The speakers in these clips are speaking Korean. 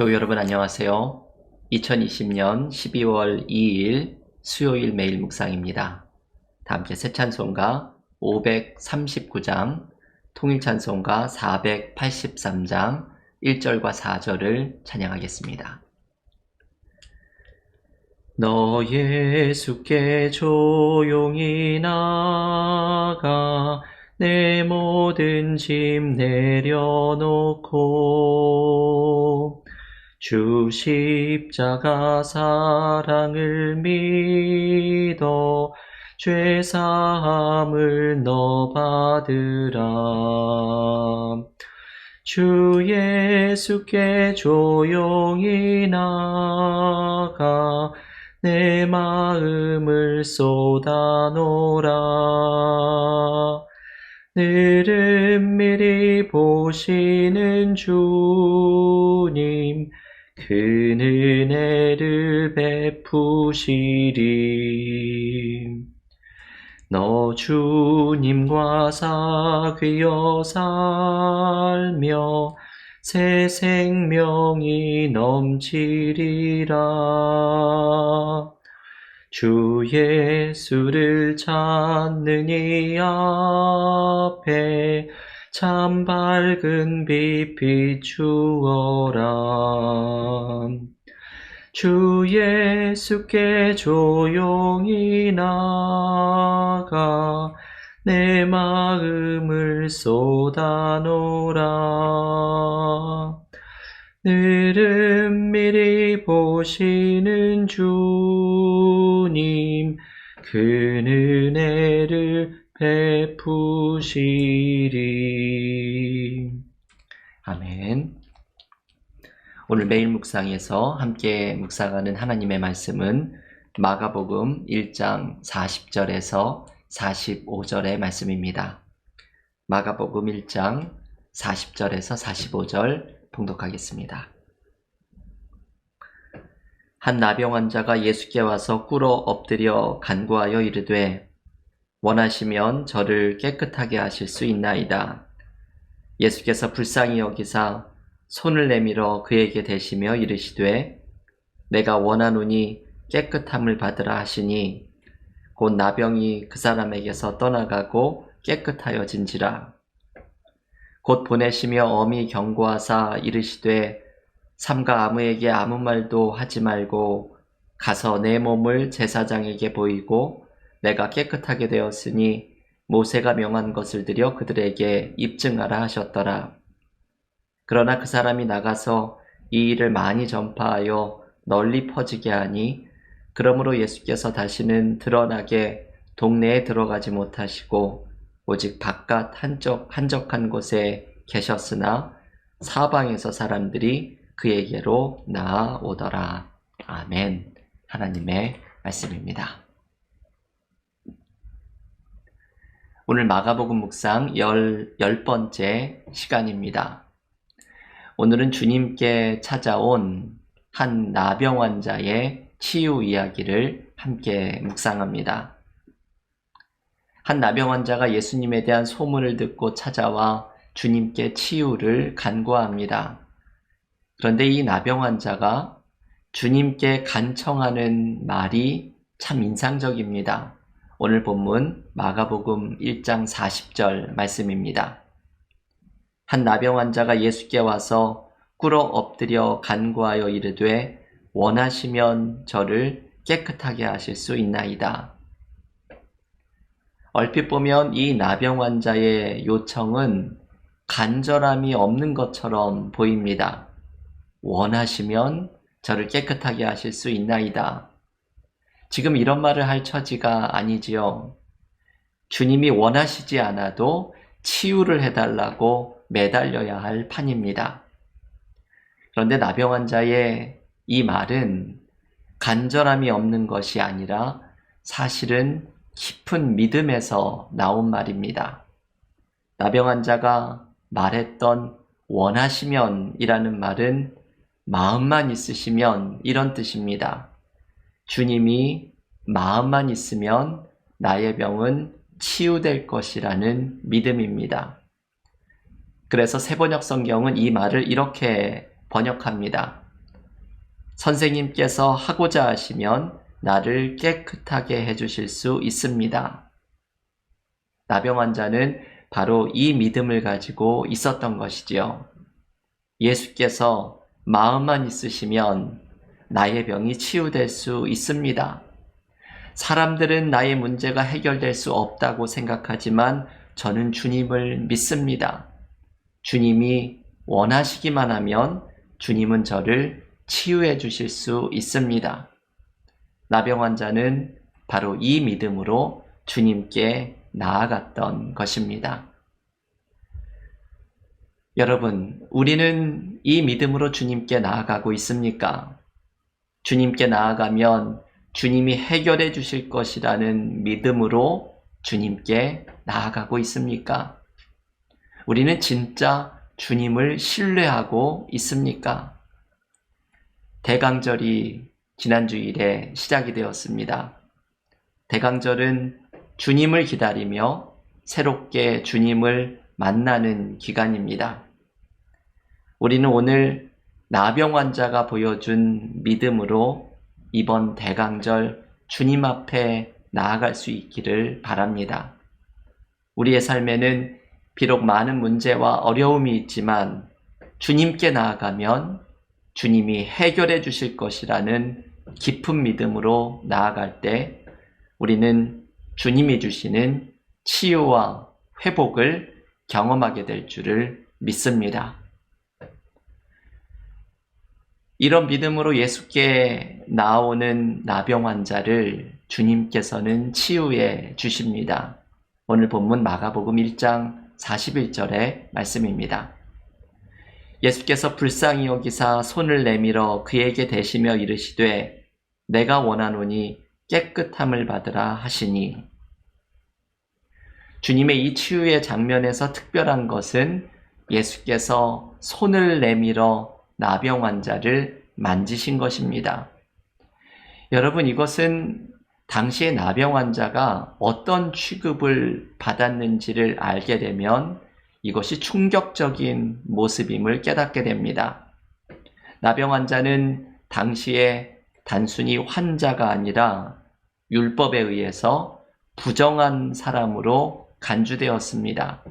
교우 여러분 안녕하세요. 2020년 12월 2일 수요일 매일 묵상입니다. 다 함께 새 찬송가 539장, 통일 찬송가 483장 1절과 4절을 찬양하겠습니다. 너 예수께 조용히 나가 내 모든 짐 내려놓고 주 십자가 사랑을 믿어 죄 사함을 너 받으라. 주 예수께 조용히 나가 내 마음을 쏟아놓으라. 늘은 미리 보시는 주님 그 은혜를 베푸시리. 너 주님과 사귀어 살며 새 생명이 넘치리라. 주 예수를 찾는 이 앞에 참 밝은 빛 비추어라. 주 예수께 조용히 나가 내 마음을 쏟아놓으라. 늘은 미리 보시는 주님 그 은혜를 베푸시리. 아멘. 오늘 매일 묵상에서 함께 묵상하는 하나님의 말씀은 마가복음 1장 40절에서 45절의 말씀입니다. 마가복음 1장 40절에서 45절 봉독하겠습니다. 한 나병 환자가 예수께 와서 꿇어 엎드려 간구하여 이르되 원하시면 저를 깨끗하게 하실 수 있나이다. 예수께서 불쌍히 여기사 손을 내밀어 그에게 대시며 이르시되 내가 원하노니 깨끗함을 받으라 하시니 곧 나병이 그 사람에게서 떠나가고 깨끗하여진지라. 곧 보내시며 엄히 경고하사 이르시되 삼가 아무에게 아무 말도 하지 말고 가서 내 몸을 제사장에게 보이고 내가 깨끗하게 되었으니 모세가 명한 것을 들여 그들에게 입증하라 하셨더라. 그러나 그 사람이 나가서 이 일을 많이 전파하여 널리 퍼지게 하니 그러므로 예수께서 다시는 드러나게 동네에 들어가지 못하시고 오직 바깥 한적한 곳에 계셨으나 사방에서 사람들이 그에게로 나아오더라. 아멘. 하나님의 말씀입니다. 오늘 마가복음 묵상 10번째 시간입니다. 오늘은 주님께 찾아온 한 나병 환자의 치유 이야기를 함께 묵상합니다. 한 나병 환자가 예수님에 대한 소문을 듣고 찾아와 주님께 치유를 간구합니다. 그런데 이 나병 환자가 주님께 간청하는 말이 참 인상적입니다. 오늘 본문 마가복음 1장 40절 말씀입니다. 한 나병 환자가 예수께 와서 꿇어 엎드려 간구하여 이르되 원하시면 저를 깨끗하게 하실 수 있나이다. 얼핏 보면 이 나병 환자의 요청은 간절함이 없는 것처럼 보입니다. 원하시면 저를 깨끗하게 하실 수 있나이다. 지금 이런 말을 할 처지가 아니지요. 주님이 원하시지 않아도 치유를 해달라고 매달려야 할 판입니다. 그런데 나병 환자의 이 말은 간절함이 없는 것이 아니라 사실은 깊은 믿음에서 나온 말입니다. 나병 환자가 말했던 원하시면 이라는 말은 마음만 있으시면 이런 뜻입니다. 주님이 마음만 있으면 나의 병은 치유될 것이라는 믿음입니다. 그래서 새번역 성경은 이 말을 이렇게 번역합니다. 선생님께서 하고자 하시면 나를 깨끗하게 해주실 수 있습니다. 나병 환자는 바로 이 믿음을 가지고 있었던 것이지요. 예수께서 마음만 있으시면 나의 병이 치유될 수 있습니다. 사람들은 나의 문제가 해결될 수 없다고 생각하지만 저는 주님을 믿습니다. 주님이 원하시기만 하면 주님은 저를 치유해 주실 수 있습니다. 나병 환자는 바로 이 믿음으로 주님께 나아갔던 것입니다. 여러분, 우리는 이 믿음으로 주님께 나아가고 있습니까? 주님께 나아가면 주님이 해결해 주실 것이라는 믿음으로 주님께 나아가고 있습니까? 우리는 진짜 주님을 신뢰하고 있습니까? 대강절이 지난 주일에 시작이 되었습니다. 대강절은 주님을 기다리며 새롭게 주님을 만나는 기간입니다. 우리는 오늘 나병 환자가 보여준 믿음으로 이번 대강절 주님 앞에 나아갈 수 있기를 바랍니다. 우리의 삶에는 비록 많은 문제와 어려움이 있지만 주님께 나아가면 주님이 해결해 주실 것이라는 깊은 믿음으로 나아갈 때 우리는 주님이 주시는 치유와 회복을 경험하게 될 줄을 믿습니다. 이런 믿음으로 예수께 나오는 나병 환자를 주님께서는 치유해 주십니다. 오늘 본문 마가복음 1장 41절의 말씀입니다. 예수께서 불쌍히 여기사 손을 내밀어 그에게 대시며 이르시되 내가 원하노니 깨끗함을 받으라 하시니, 주님의 이 치유의 장면에서 특별한 것은 예수께서 손을 내밀어 나병 환자를 만지신 것입니다. 여러분, 이것은 당시의 나병 환자가 어떤 취급을 받았는지를 알게 되면 이것이 충격적인 모습임을 깨닫게 됩니다. 나병 환자는 당시에 단순히 환자가 아니라 율법에 의해서 부정한 사람으로 간주되었습니다.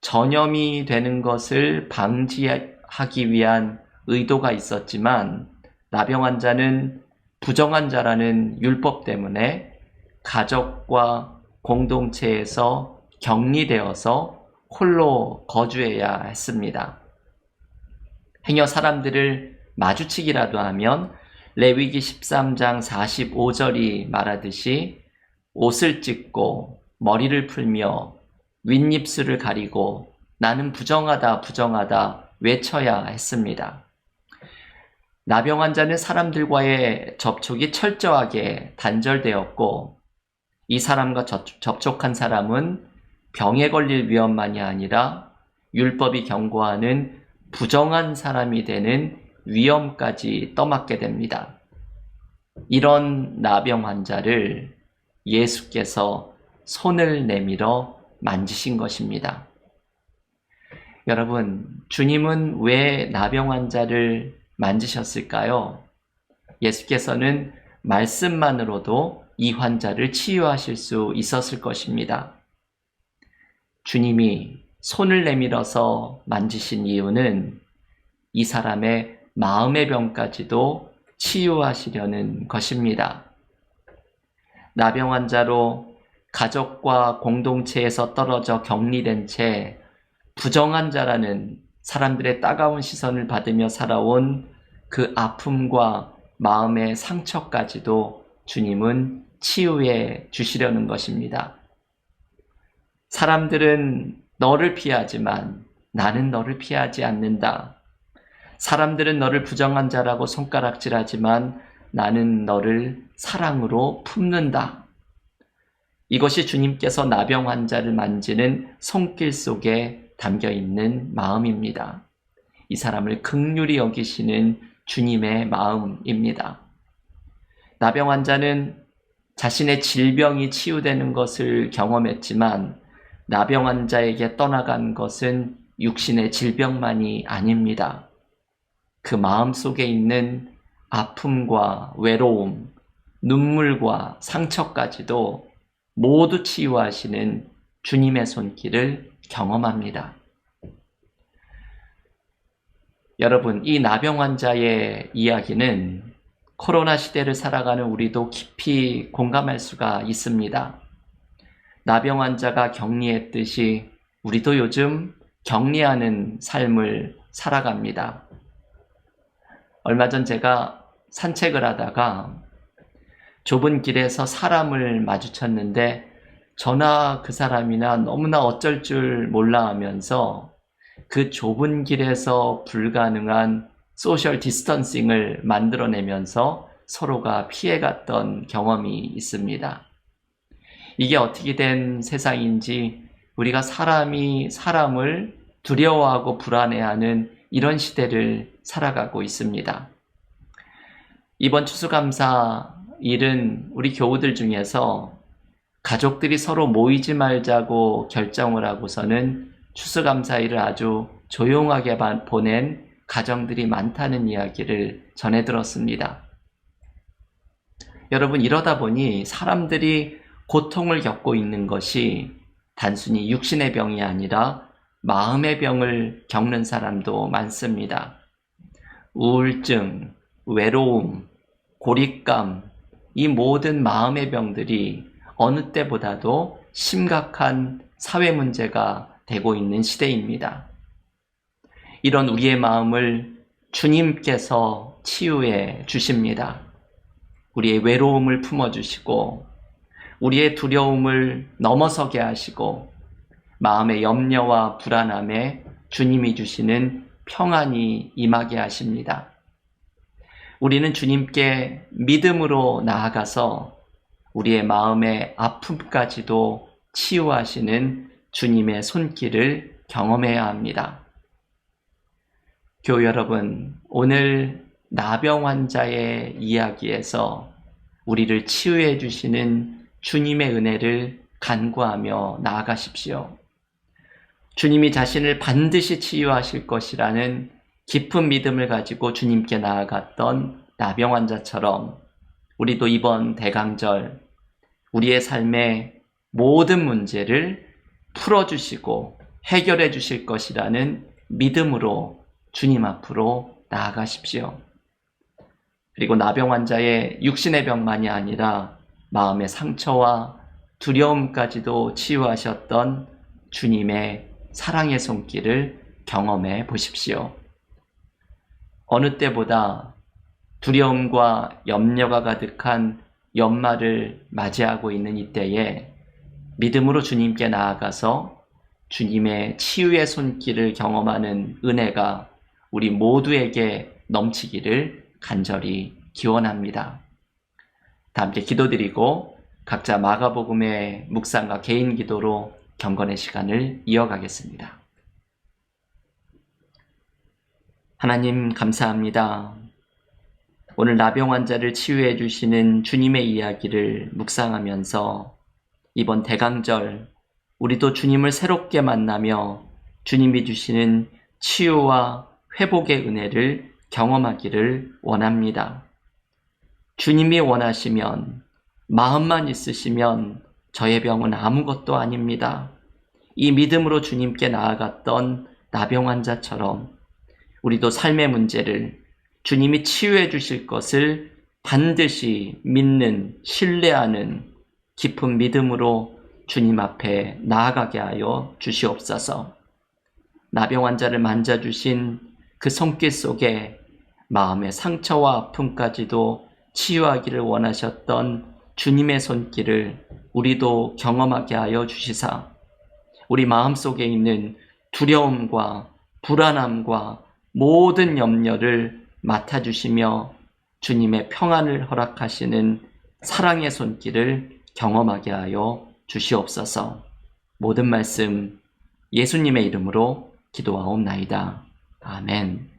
전염이 되는 것을 방지하기 위한 의도가 있었지만 나병 환자는 부정한 자라는 율법 때문에 가족과 공동체에서 격리되어서 홀로 거주해야 했습니다. 행여 사람들을 마주치기라도 하면 레위기 13장 45절이 말하듯이 옷을 찢고 머리를 풀며 윗입술을 가리고 나는 부정하다 부정하다 외쳐야 했습니다. 나병 환자는 사람들과의 접촉이 철저하게 단절되었고 이 사람과 접촉한 사람은 병에 걸릴 위험만이 아니라 율법이 경고하는 부정한 사람이 되는 위험까지 떠맡게 됩니다. 이런 나병 환자를 예수께서 손을 내밀어 만지신 것입니다. 여러분, 주님은 왜 나병 환자를 만지셨을까요? 예수께서는 말씀만으로도 이 환자를 치유하실 수 있었을 것입니다. 주님이 손을 내밀어서 만지신 이유는 이 사람의 마음의 병까지도 치유하시려는 것입니다. 나병 환자로 가족과 공동체에서 떨어져 격리된 채 부정한 자라는 사람들의 따가운 시선을 받으며 살아온 그 아픔과 마음의 상처까지도 주님은 치유해 주시려는 것입니다. 사람들은 너를 피하지만 나는 너를 피하지 않는다. 사람들은 너를 부정한 자라고 손가락질하지만 나는 너를 사랑으로 품는다. 이것이 주님께서 나병 환자를 만지는 손길 속에 담겨 있는 마음입니다. 이 사람을 긍휼히 여기시는 주님의 마음입니다. 나병 환자는 자신의 질병이 치유되는 것을 경험했지만 나병 환자에게 떠나간 것은 육신의 질병만이 아닙니다. 그 마음 속에 있는 아픔과 외로움, 눈물과 상처까지도 모두 치유하시는 주님의 손길을 경험합니다. 여러분, 이 나병 환자의 이야기는 코로나 시대를 살아가는 우리도 깊이 공감할 수가 있습니다. 나병 환자가 격리했듯이 우리도 요즘 격리하는 삶을 살아갑니다. 얼마 전 제가 산책을 하다가 좁은 길에서 사람을 마주쳤는데 저나 그 사람이나 너무나 어쩔 줄 몰라 하면서 그 좁은 길에서 불가능한 소셜 디스턴싱을 만들어내면서 서로가 피해갔던 경험이 있습니다. 이게 어떻게 된 세상인지 우리가 사람이 사람을 두려워하고 불안해하는 이런 시대를 살아가고 있습니다. 이번 추수감사일은 우리 교우들 중에서 가족들이 서로 모이지 말자고 결정을 하고서는 추수감사일을 아주 조용하게 보낸 가정들이 많다는 이야기를 전해 들었습니다. 여러분, 이러다 보니 사람들이 고통을 겪고 있는 것이 단순히 육신의 병이 아니라 마음의 병을 겪는 사람도 많습니다. 우울증, 외로움, 고립감, 이 모든 마음의 병들이 어느 때보다도 심각한 사회 문제가 되고 있는 시대입니다. 이런 우리의 마음을 주님께서 치유해 주십니다. 우리의 외로움을 품어주시고 우리의 두려움을 넘어서게 하시고 마음의 염려와 불안함에 주님이 주시는 평안이 임하게 하십니다. 우리는 주님께 믿음으로 나아가서 우리의 마음의 아픔까지도 치유하시는 주님의 손길을 경험해야 합니다. 교우 여러분, 오늘 나병 환자의 이야기에서 우리를 치유해 주시는 주님의 은혜를 간구하며 나아가십시오. 주님이 자신을 반드시 치유하실 것이라는 깊은 믿음을 가지고 주님께 나아갔던 나병 환자처럼 우리도 이번 대강절 우리의 삶의 모든 문제를 풀어주시고 해결해 주실 것이라는 믿음으로 주님 앞으로 나아가십시오. 그리고 나병 환자의 육신의 병만이 아니라 마음의 상처와 두려움까지도 치유하셨던 주님의 사랑의 손길을 경험해 보십시오. 어느 때보다 두려움과 염려가 가득한 연말을 맞이하고 있는 이때에 믿음으로 주님께 나아가서 주님의 치유의 손길을 경험하는 은혜가 우리 모두에게 넘치기를 간절히 기원합니다. 다 함께 기도드리고 각자 마가복음의 묵상과 개인 기도로 경건의 시간을 이어가겠습니다. 하나님 감사합니다. 오늘 나병 환자를 치유해 주시는 주님의 이야기를 묵상하면서 이번 대강절 우리도 주님을 새롭게 만나며 주님이 주시는 치유와 회복의 은혜를 경험하기를 원합니다. 주님이 원하시면, 마음만 있으시면 저의 병은 아무것도 아닙니다. 이 믿음으로 주님께 나아갔던 나병 환자처럼 우리도 삶의 문제를 주님이 치유해 주실 것을 반드시 믿는, 신뢰하는 깊은 믿음으로 주님 앞에 나아가게 하여 주시옵소서. 나병 환자를 만져주신 그 손길 속에 마음의 상처와 아픔까지도 치유하기를 원하셨던 주님의 손길을 우리도 경험하게 하여 주시사 우리 마음속에 있는 두려움과 불안함과 모든 염려를 맡아주시며 주님의 평안을 허락하시는 사랑의 손길을 경험하게 하여 주시옵소서. 모든 말씀 예수님의 이름으로 기도하옵나이다. 아멘.